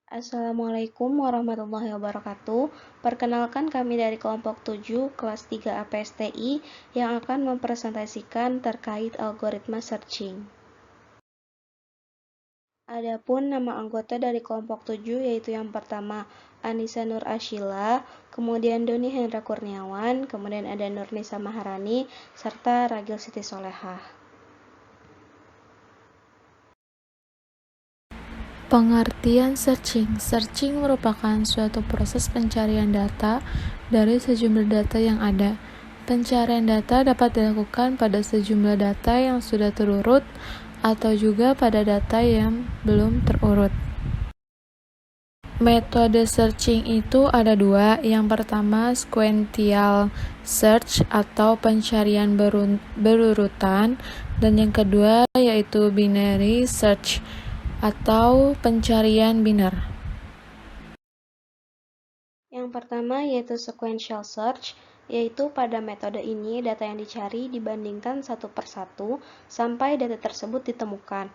Assalamualaikum warahmatullahi wabarakatuh. Perkenalkan kami dari kelompok 7 kelas 3 APSTI yang akan mempresentasikan terkait algoritma searching. Adapun nama anggota dari kelompok 7 yaitu yang pertama Anissa Nur Ashila, kemudian Doni Hendra Kurniawan, kemudian ada Nurnisa Maharani, serta Ragil Siti Solehah. Pengertian searching. Searching merupakan suatu proses pencarian data dari sejumlah data yang ada. Pencarian data dapat dilakukan pada sejumlah data yang sudah terurut atau juga pada data yang belum terurut. Metode searching itu ada dua. Yang pertama sequential search atau pencarian berurutan, dan yang kedua yaitu binary search atau pencarian biner. Yang pertama yaitu sequential search, yaitu pada metode ini data yang dicari dibandingkan satu per satu sampai data tersebut ditemukan,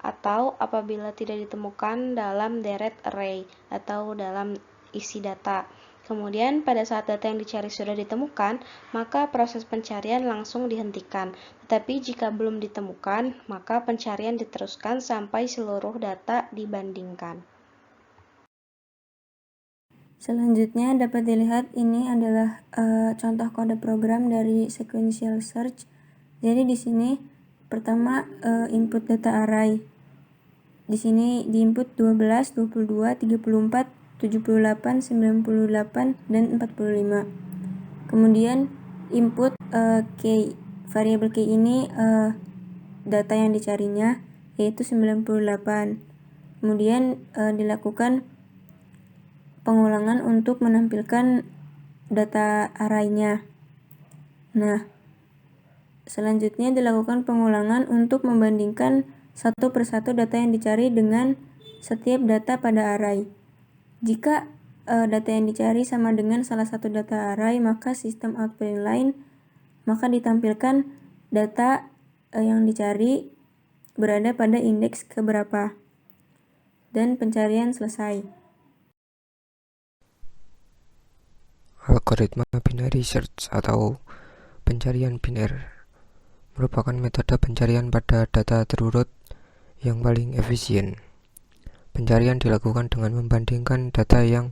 atau apabila tidak ditemukan dalam deret array atau dalam isi data. Kemudian pada saat data yang dicari sudah ditemukan, maka proses pencarian langsung dihentikan. Tetapi jika belum ditemukan, maka pencarian diteruskan sampai seluruh data dibandingkan. Selanjutnya dapat dilihat ini adalah contoh kode program dari sequential search. Jadi di sini pertama input data array. Di sini diinput 12, 22, 34, 78, 98, dan 45. Kemudian input key. Variabel key ini data yang dicarinya yaitu 98. Kemudian dilakukan pengulangan untuk menampilkan data array-nya. Nah, selanjutnya dilakukan pengulangan untuk membandingkan satu persatu data yang dicari dengan setiap data pada array. Jika data yang dicari sama dengan salah satu data array, maka sistem output line maka ditampilkan data yang dicari berada pada indeks keberapa. Dan pencarian selesai. Algoritma binary search atau pencarian biner merupakan metode pencarian pada data terurut yang paling efisien. Pencarian dilakukan dengan membandingkan data yang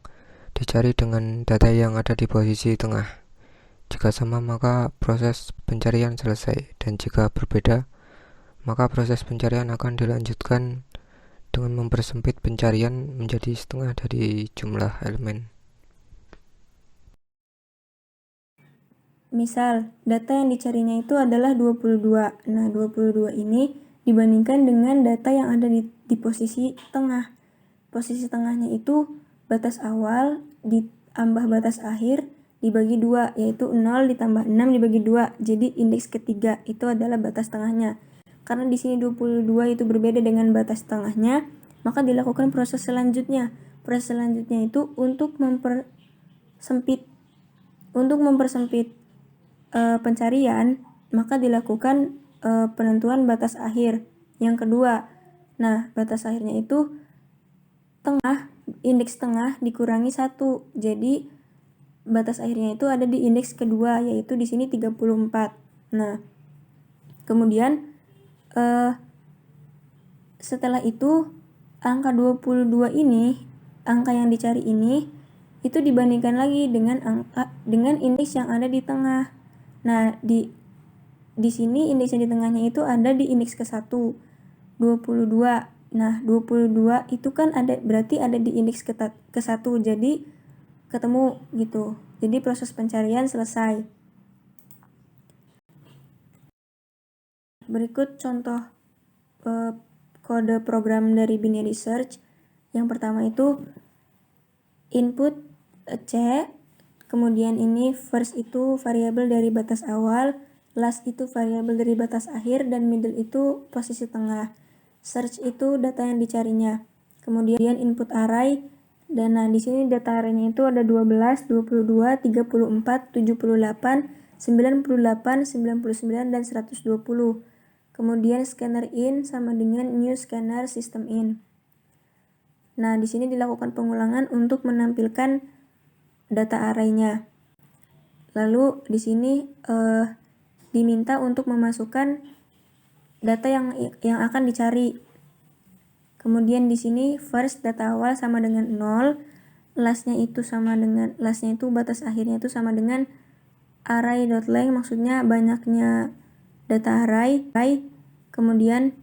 dicari dengan data yang ada di posisi tengah. Jika sama, maka proses pencarian selesai, dan jika berbeda, maka proses pencarian akan dilanjutkan dengan mempersempit pencarian menjadi setengah dari jumlah elemen. Misal, data yang dicarinya itu adalah 22. Nah, 22 ini dibandingkan dengan data yang ada di posisi tengah. Posisi tengahnya itu batas awal ditambah batas akhir dibagi 2, yaitu 0 ditambah 6 dibagi 2. Jadi indeks ketiga itu adalah batas tengahnya. Karena di sini 22 itu berbeda dengan batas tengahnya, maka dilakukan proses selanjutnya. Proses selanjutnya itu untuk mempersempit pencarian, maka dilakukan penentuan batas akhir yang kedua. Nah, batas akhirnya itu indeks tengah dikurangi 1. Jadi batas akhirnya itu ada di indeks kedua, yaitu di sini 34. Nah, kemudian setelah itu angka 22 ini, angka yang dicari ini itu dibandingkan lagi dengan indeks yang ada di tengah. Nah, di sini indeks yang di tengahnya itu ada di indeks ke-1, 22. Nah, 22 itu kan berarti ada di indeks ke-1, jadi ketemu gitu. Jadi proses pencarian selesai. Berikut contoh kode program dari binary search. Yang pertama itu input C, kemudian ini first itu variabel dari batas awal, last itu variabel dari batas akhir, dan middle itu posisi tengah. Search itu data yang dicarinya. Kemudian input array, dan nah di sini data array-nya itu ada 12, 22, 34, 78, 98, 99, dan 120. Kemudian scanner in sama dengan new scanner system in. Nah, di sini dilakukan pengulangan untuk menampilkan data array-nya. Lalu di sini diminta untuk memasukkan data yang akan dicari. Kemudian di sini first data awal sama dengan 0, lastnya itu batas akhirnya itu sama dengan array.length, maksudnya banyaknya data array. Kemudian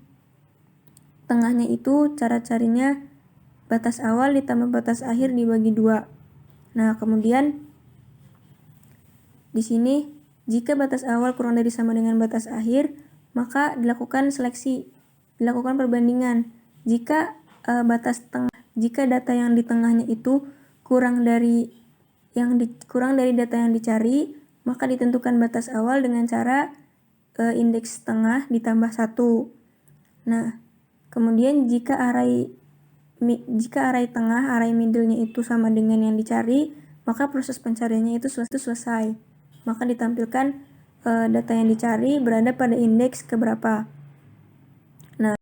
tengahnya itu cara carinya batas awal ditambah batas akhir dibagi 2. Nah, kemudian di sini jika batas awal kurang dari sama dengan batas akhir, maka dilakukan seleksi, dilakukan perbandingan. Jika jika data yang di tengahnya itu kurang dari data yang dicari, maka ditentukan batas awal dengan cara indeks tengah ditambah 1. Nah, kemudian jika array tengah, array middle-nya itu sama dengan yang dicari, maka proses pencariannya itu selesai. Maka ditampilkan data yang dicari berada pada indeks keberapa. Nah,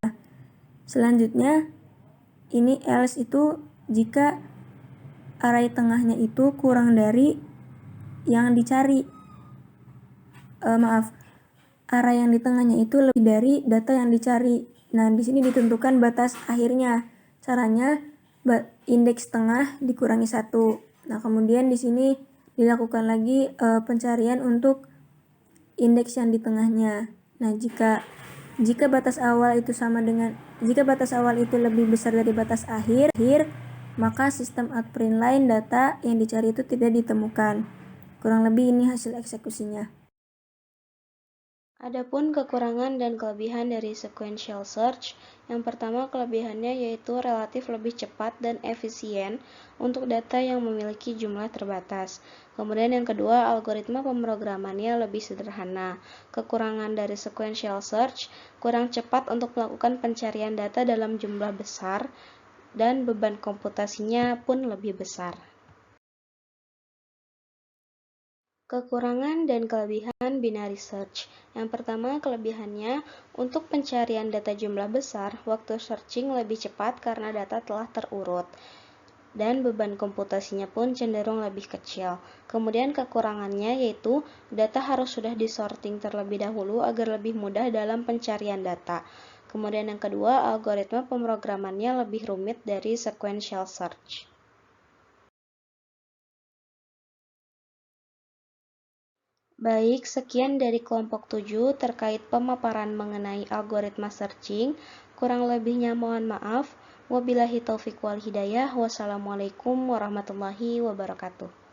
selanjutnya ini else itu jika array tengahnya itu kurang dari yang dicari. Array yang di tengahnya itu lebih dari data yang dicari. Nah, di sini ditentukan batas akhirnya. Caranya indeks tengah dikurangi 1. Nah, kemudian di sini dilakukan lagi pencarian untuk indeks yang di tengahnya. Nah, jika batas awal itu lebih besar dari batas akhir, maka sistem outprint line data yang dicari itu tidak ditemukan. Kurang lebih ini hasil eksekusinya. Adapun kekurangan dan kelebihan dari sequential search, yang pertama kelebihannya yaitu relatif lebih cepat dan efisien untuk data yang memiliki jumlah terbatas. Kemudian yang kedua, algoritma pemrogramannya lebih sederhana. Kekurangan dari sequential search, kurang cepat untuk melakukan pencarian data dalam jumlah besar dan beban komputasinya pun lebih besar. Kekurangan dan kelebihan binary search. Yang pertama, kelebihannya untuk pencarian data jumlah besar, waktu searching lebih cepat karena data telah terurut dan beban komputasinya pun cenderung lebih kecil. Kemudian kekurangannya yaitu data harus sudah disorting terlebih dahulu agar lebih mudah dalam pencarian data. Kemudian yang kedua, algoritma pemrogramannya lebih rumit dari sequential search. Baik, sekian dari kelompok 7 terkait pemaparan mengenai algoritma searching. Kurang lebihnya mohon maaf. Wabillahi taufiq wal hidayah. Wassalamualaikum warahmatullahi wabarakatuh.